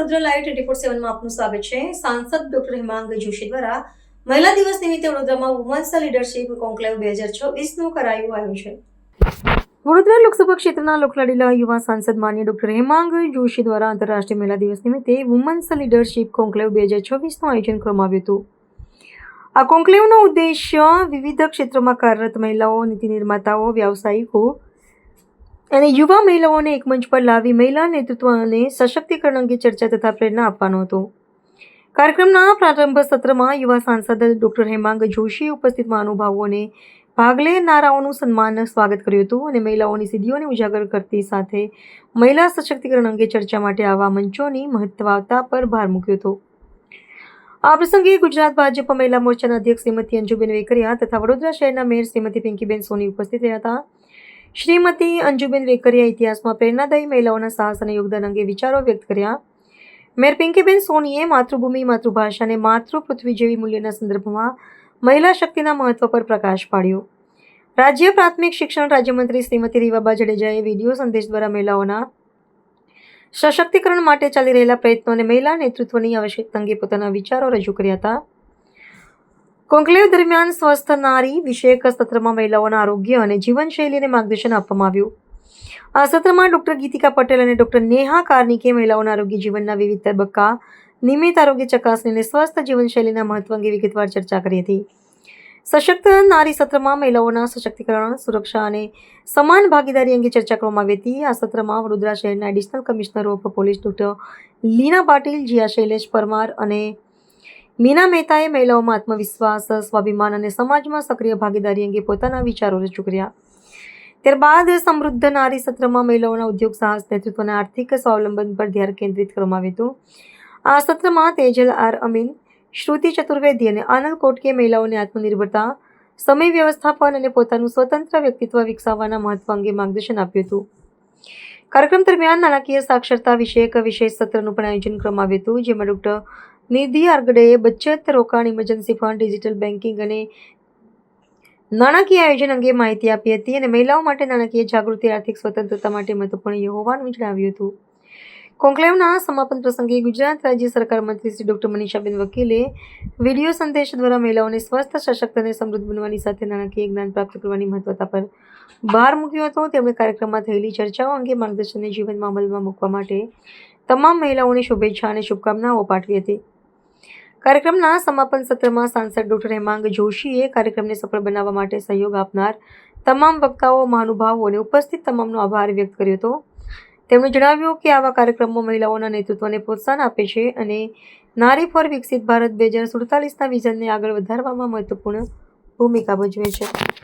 Vadodara live 24/7 માં આપનું સ્વાગત છે। સાંસદ ડોક્ટર હેમાંગ જોશી દ્વારા મહિલા દિવસ નિમિત્તે વડોદરામાં વુમન્સ લીડરશિપ કોન્ક્લેવ 2024 નું કરાયું આયોજન। વડોદરા લોકસભા ક્ષેત્રના લોકલાડીલા યુવા સાંસદ માન્ય ડોક્ટર હેમાંગ જોશી દ્વારા આંતરરાષ્ટ્રીય મહિલા દિવસ નિમિત્તે વુમન્સ લીડરશિપ કોન્ક્લેવ 2024 નું આયોજન કરવામાં આવ્યું હતું। આ કોન્ક્લેવનો ઉદ્દેશ્ય વિવિધ ક્ષેત્રોમાં કાર્યરત મહિલાઓ, નીતિ નિર્માતાઓ, વ્યાવસાયિકો અને યુવા મહિલાઓને એક મંચ પર લાવી મહિલા નેતૃત્વ અને સશક્તિકરણ અંગે ચર્ચા તથા પ્રેરણા આપવાનો હતો। કાર્યક્રમના પ્રારંભ સત્રમાં યુવા સાંસદ ડોક્ટર હેમાંગ જોશીએ ઉપસ્થિત મહાનુભાવોને ભાગ લેનારાઓનું સન્માન સ્વાગત કર્યું હતું અને મહિલાઓની સિદ્ધિઓને ઉજાગર કરતી સાથે મહિલા સશક્તિકરણ અંગે ચર્ચા માટે આવા મંચોની મહત્વતા પર ભાર મૂક્યો હતો। આ પ્રસંગે ગુજરાત ભાજપ મહિલા મોરચાના અધ્યક્ષ શ્રીમતી અંજુબેન વેકરિયા તથા વડોદરા શહેરના મેયર શ્રીમતી પિંકીબેન સોની ઉપસ્થિત રહ્યા હતા। શ્રીમતી અંજુબેન વેકરિયા ઇતિહાસમાં પ્રેરણાદાયી મહિલાઓના સાહસ અને યોગદાન અંગે વિચારો વ્યક્ત કર્યા। મેયર પિંકીબેન સોનીએ માતૃભૂમિ, માતૃભાષા અને માતૃપૃથ્વી જેવી મૂલ્યના સંદર્ભમાં મહિલા શક્તિના મહત્વ પર પ્રકાશ પાડ્યો। રાજ્ય પ્રાથમિક શિક્ષણ રાજ્યમંત્રી શ્રીમતી રીવાબા જાડેજાએ વિડીયો સંદેશ દ્વારા મહિલાઓના સશક્તિકરણ માટે ચાલી રહેલા પ્રયત્નો અને મહિલા નેતૃત્વની આવશ્યકતા અંગે પોતાના વિચારો રજૂ કર્યા હતા। કોન્ક્લેવ દરમિયાન સ્વસ્થ નારી વિષયક સત્રમાં મહિલાઓના આરોગ્ય અને જીવનશૈલીને માર્ગદર્શન આપવામાં આવ્યું। આ સત્રમાં ડોક્ટર ગીતિકા પટેલ અને ડોક્ટર નેહા કાર્નિકે મહિલાઓના આરોગ્ય જીવનના વિવિધ તબક્કા, નિયમિત આરોગ્ય ચકાસણી અને સ્વસ્થ જીવનશૈલીના મહત્વ અંગે વિગતવાર ચર્ચા કરી હતી। સશક્ત નારી સત્રમાં મહિલાઓના સશક્તિકરણ, સુરક્ષા અને સમાન ભાગીદારી અંગે ચર્ચા કરવામાં આવી હતી। આ સત્રમાં વડોદરા શહેરના additional commissioner of police doctor Leena Patil, Jiya Shailesh Parmar અને મીના મહેતાએ મહિલાઓમાં આત્મવિશ્વાસ, સ્વાભિમાન અને સમાજમાં સક્રિય ભાગીદારી અંગે પોતાના વિચારો રજૂ કર્યા। ત્યારબાદ સમૃદ્ધ નારી સત્રમાં મહિલાઓના ઉદ્યોગ સાહસ, નેતૃત્વ અને આર્થિક સ્વાવલંબન પર ધ્યાન કેન્દ્રિત કરવામાં આવ્યું હતું। આ સત્રમાં તેજલ આર અમીન, શ્રુતિ ચતુર્વેદી અને આનંદ કોટકે મહિલાઓને આત્મનિર્ભરતા, સમય વ્યવસ્થાપન અને પોતાનું સ્વતંત્ર વ્યક્તિત્વ વિકસાવવાના મહત્વ અંગે માર્ગદર્શન આપ્યું હતું। કાર્યક્રમ દરમિયાન નાણાકીય સાક્ષરતા વિષયક વિશેષ સત્રનું પણ આયોજન કરવામાં આવ્યું હતું, જેમાં ડોક્ટર નિધિ આર્ગડેએ બચત, રોકાણ, ઇમરજન્સી ફંડ, ડિજિટલ બેન્કિંગ અને નાણાકીય આયોજન અંગે માહિતી આપી હતી અને મહિલાઓ માટે નાણાકીય જાગૃતિ આર્થિક સ્વતંત્રતા માટે મહત્વપૂર્ણ હોવાનું જણાવ્યું હતું। કોન્ક્લેવના સમાપન પ્રસંગે ગુજરાત રાજ્ય સરકાર મંત્રી શ્રી ડોક્ટર મનીષાબેન વકીલે વિડીયો સંદેશ દ્વારા મહિલાઓને સ્વસ્થ, સશક્ત અને સમૃદ્ધ બનવાની સાથે નાણાકીય જ્ઞાન પ્રાપ્ત કરવાની મહત્વતા પર ભાર મૂક્યો હતો। તેમણે કાર્યક્રમમાં થયેલી ચર્ચાઓ અંગે માર્ગદર્શનને જીવનમાં અમલમાં મૂકવા માટે તમામ મહિલાઓને શુભેચ્છા અને શુભકામનાઓ પાઠવી હતી। કાર્યક્રમના સમાપન સત્રમાં સાંસદ ડોક્ટર હેમાંગ જોશીએ કાર્યક્રમને સફળ બનાવવા માટે સહયોગ આપનાર તમામ વક્તાઓ, મહાનુભાવો અને ઉપસ્થિત તમામનો આભાર વ્યક્ત કર્યો હતો। તેમણે જણાવ્યું કે આવા કાર્યક્રમો મહિલાઓના નેતૃત્વને પ્રોત્સાહન આપે છે અને નારી ફોર વિકસિત ભારત 2047ના વિઝનને આગળ વધારવામાં મહત્વપૂર્ણ ભૂમિકા ભજવે છે।